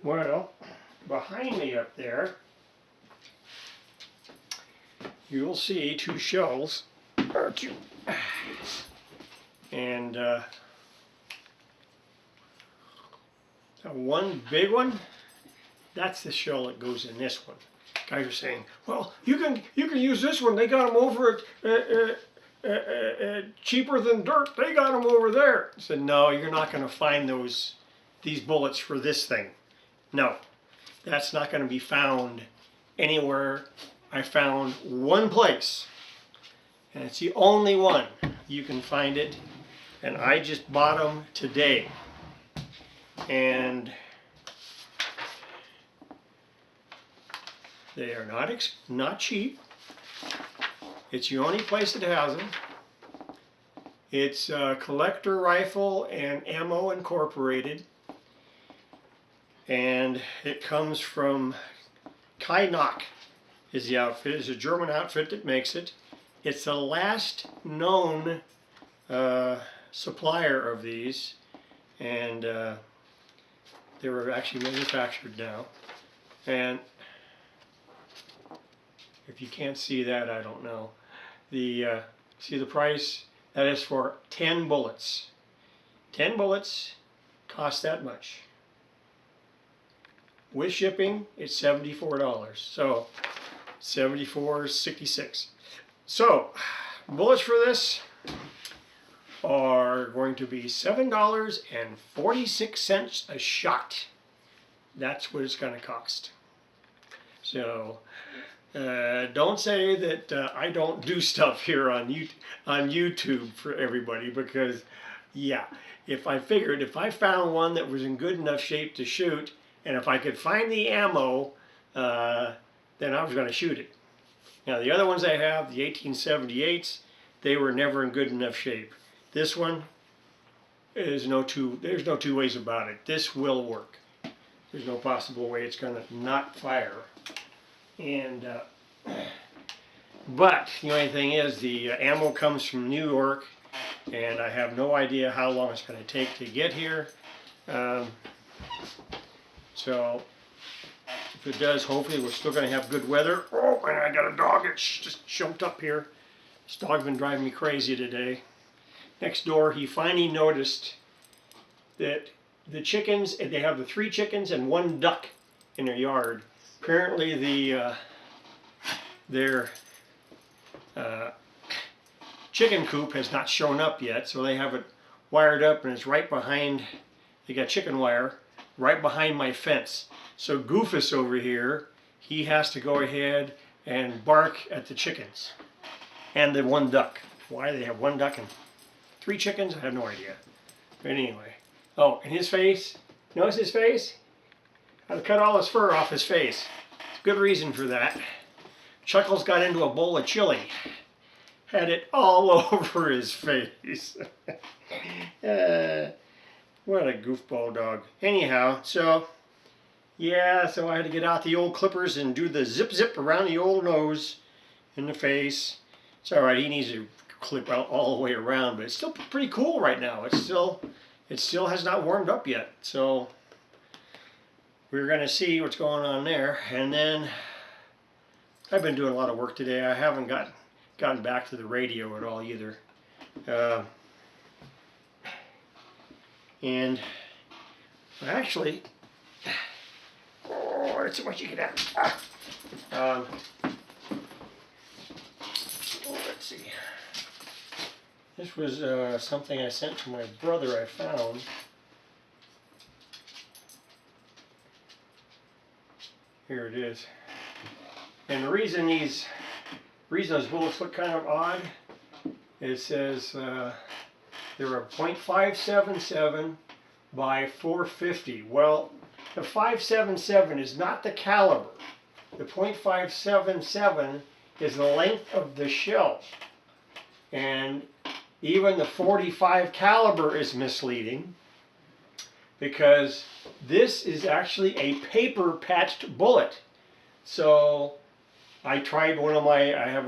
Well, behind me up there, you'll see two shells, and one big one, that's the shell that goes in this one. Guys are saying, well, you can use this one. They got them over at cheaper than dirt. They got them over there. I said, no, you're not going to find these bullets for this thing. No, that's not going to be found anywhere. I found one place, and it's the only one you can find it, and I just bought them today. And they are not cheap. It's the only place that has them. It's Collector Rifle and Ammo Incorporated, and it comes from KYNOCH is the outfit. It's a German outfit that makes it. It's the last known supplier of these, and they were actually manufactured now. And if you can't see that, I don't know. See the price? That is for 10 bullets. 10 bullets cost that much. With shipping, it's $74. So $74.66. So bullets for this are going to be $7.46 a shot. That's what it's going to cost. So don't say that I don't do stuff here on YouTube for everybody, because yeah, if I found one that was in good enough shape to shoot, and if I could find the ammo, then I was going to shoot it. Now the other ones I have, the 1878s, they were never in good enough shape. This one there's no two ways about it. This will work. There's no possible way it's going to not fire. And but the only thing is, the ammo comes from New York, and I have no idea how long it's going to take to get here. So if it does, hopefully we're still going to have good weather. Oh, and I got a dog that just jumped up here. This dog's been driving me crazy today. Next door, he finally noticed that the chickens, they have the 3 chickens and 1 duck in their yard. Apparently their chicken coop has not shown up yet, so they have it wired up, and it's right behind, they got chicken wire right behind my fence. So Goofus over here, he has to go ahead and bark at the chickens and the 1 duck. Why they have 1 duck and 3 chickens, I have no idea. But anyway, oh, and his face, notice his face? I've cut all his fur off his face. Good reason for that. Chuckles got into a bowl of chili. Had it all over his face. What a goofball dog. Anyhow, so yeah, so I had to get out the old clippers and do the zip zip around the old nose in the face. It's all right, he needs to clip out all the way around, but it's still pretty cool right now. It still has not warmed up yet. So we're going to see what's going on there. And then I've been doing a lot of work today. I haven't gotten back to the radio at all either. And actually, oh, let's see what you get at. Let's see. This was something I sent to my brother I found. Here it is. And the reason those bullets look kind of odd, it says they're a .577 by 450. Well, the 577 is not the caliber. The .577 is the length of the shell. And even the .45 caliber is misleading, because this is actually a paper patched bullet. So I tried one of my, I have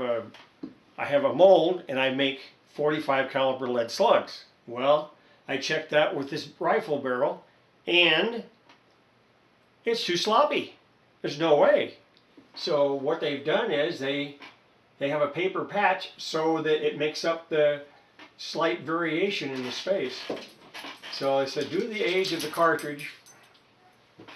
a mold, and I make .45 caliber lead slugs. Well, I checked that with this rifle barrel, and it's too sloppy. There's no way. So what they've done is they have a paper patch so that it makes up the slight variation in the space. So I said, do the age of the cartridge.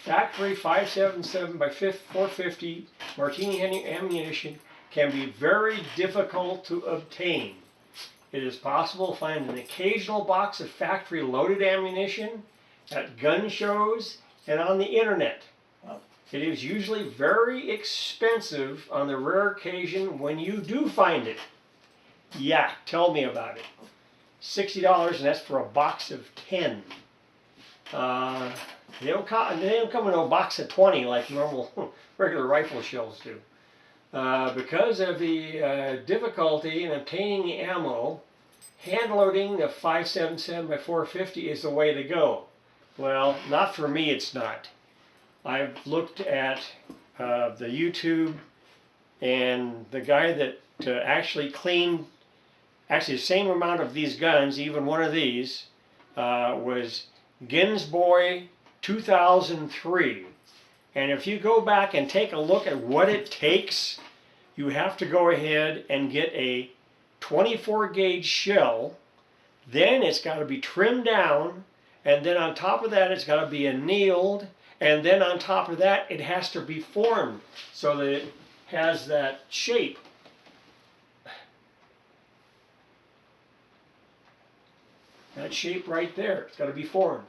Factory 577 by 450 Martini Henry ammunition can be very difficult to obtain. It is possible to find an occasional box of factory loaded ammunition at gun shows and on the internet. It is usually very expensive on the rare occasion when you do find it. Yeah, tell me about it. $60, and that's for a box of 10. They don't come in a box of 20 like normal regular rifle shells do. Because of the difficulty in obtaining the ammo, hand loading the 577 by 450 is the way to go. Well, not for me, it's not. I've looked at the YouTube, and the guy that actually cleaned the same amount of these guns, even one of these, was Ginsboy 2003. And if you go back and take a look at what it takes, you have to go ahead and get a 24 gauge shell. Then it's got to be trimmed down, and then on top of that it's got to be annealed, and then on top of that it has to be formed so that it has that shape. That shape right there, it's got to be formed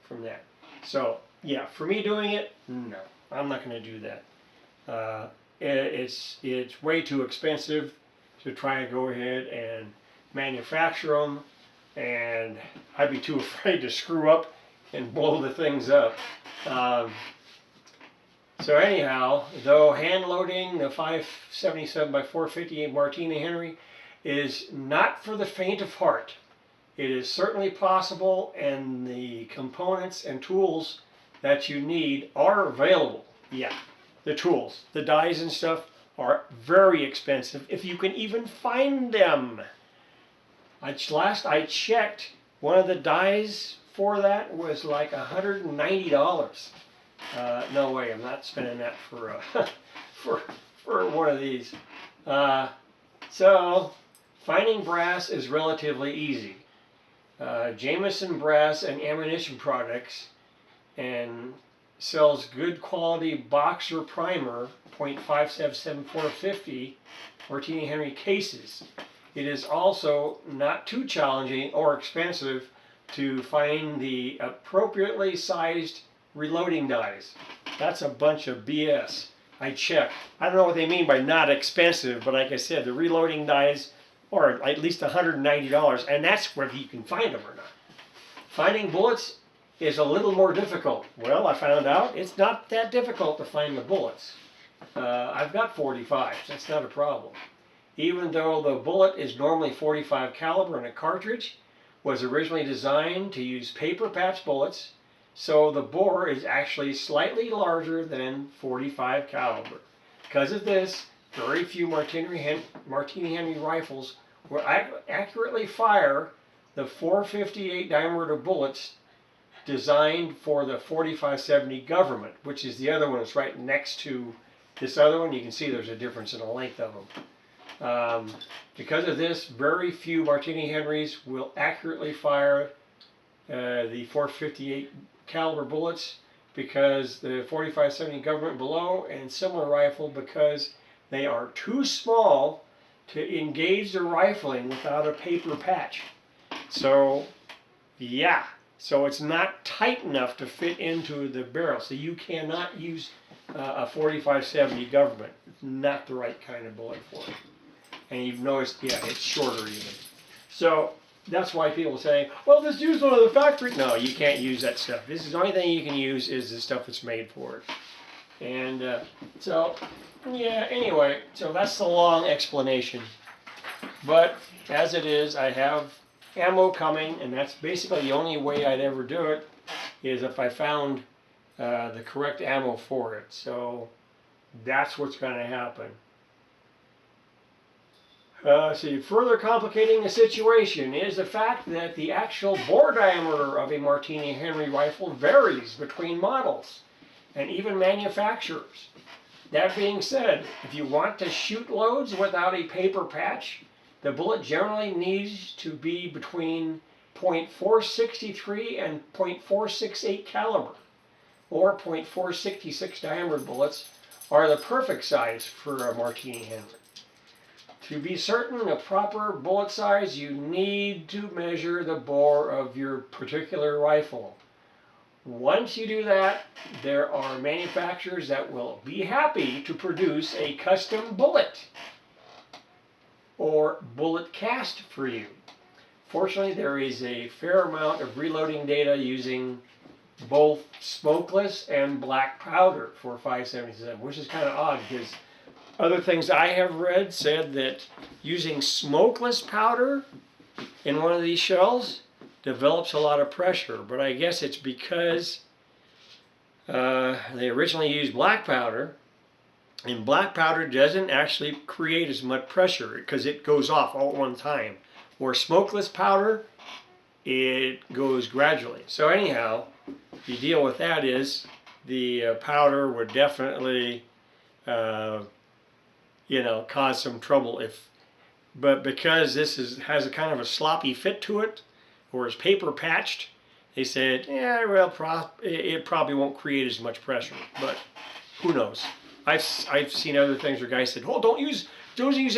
from that. So yeah, for me doing it, no, I'm not going to do that. It's way too expensive to try and go ahead and manufacture them, and I'd be too afraid to screw up and blow the things up. So anyhow, though hand loading the 577 by 450 Martini Henry is not for the faint of heart, it is certainly possible, and the components and tools that you need are available. Yeah, the tools, the dies and stuff are very expensive if you can even find them. Last I checked, one of the dies for that was like $190. No way, I'm not spending that for for one of these. So finding brass is relatively easy. Jameson Brass and Ammunition Products and sells good quality boxer primer .577 450 Martini Henry cases. It is also not too challenging or expensive to find the appropriately sized reloading dies. That's a bunch of BS. I checked. I don't know what they mean by not expensive, but like I said, the reloading dies are at least $190, and that's whether you can find them or not. Finding bullets is a little more difficult. Well, I found out it's not that difficult to find the bullets. I've got 45s, that's not a problem. Even though the bullet is normally 45 caliber and a cartridge was originally designed to use paper patch bullets, so the bore is actually slightly larger than 45 caliber. Because of this, very few Martini Henry rifles will accurately fire the 458 diameter bullets designed for the 4570 government, which is the other one that's right next to this other one. You can see there's a difference in the length of them. Because of this, very few Martini Henrys will accurately fire the 458 caliber bullets, because the 4570 government below and similar rifle, because they are too small to engage the rifling without a paper patch. So yeah, so it's not tight enough to fit into the barrel, so you cannot use a 4570 government. It's not the right kind of bullet for it. And you've noticed, yeah, it's shorter even. So that's why people say, well, just use one of the factory. No, you can't use that stuff. This is the only thing you can use is the stuff that's made for it. And so, yeah, anyway, so that's the long explanation. But as it is, I have ammo coming, and that's basically the only way I'd ever do it, is if I found the correct ammo for it. So that's what's going to happen. See, further complicating the situation is the fact that the actual bore diameter of a Martini Henry rifle varies between models. and even manufacturers. That being said, if you want to shoot loads without a paper patch, the bullet generally needs to be between .463 and .468 caliber, or .466 diameter bullets are the perfect size for a Martini Henry. To be certain of proper bullet size, you need to measure the bore of your particular rifle. Once you do that, there are manufacturers that will be happy to produce a custom bullet or bullet cast for you. Fortunately, there is a fair amount of reloading data using both smokeless and black powder for 5.77, which is kind of odd because other things I have read said that using smokeless powder in one of these shells develops a lot of pressure, but I guess it's because they originally used black powder, and black powder doesn't actually create as much pressure because it goes off all at one time. Or smokeless powder, it goes gradually. So anyhow, the deal with that is the powder would definitely, cause some trouble but because this has a kind of a sloppy fit to it, or is paper patched, they said, yeah, well, it probably won't create as much pressure, but who knows? I've seen other things where guys said, oh, don't use any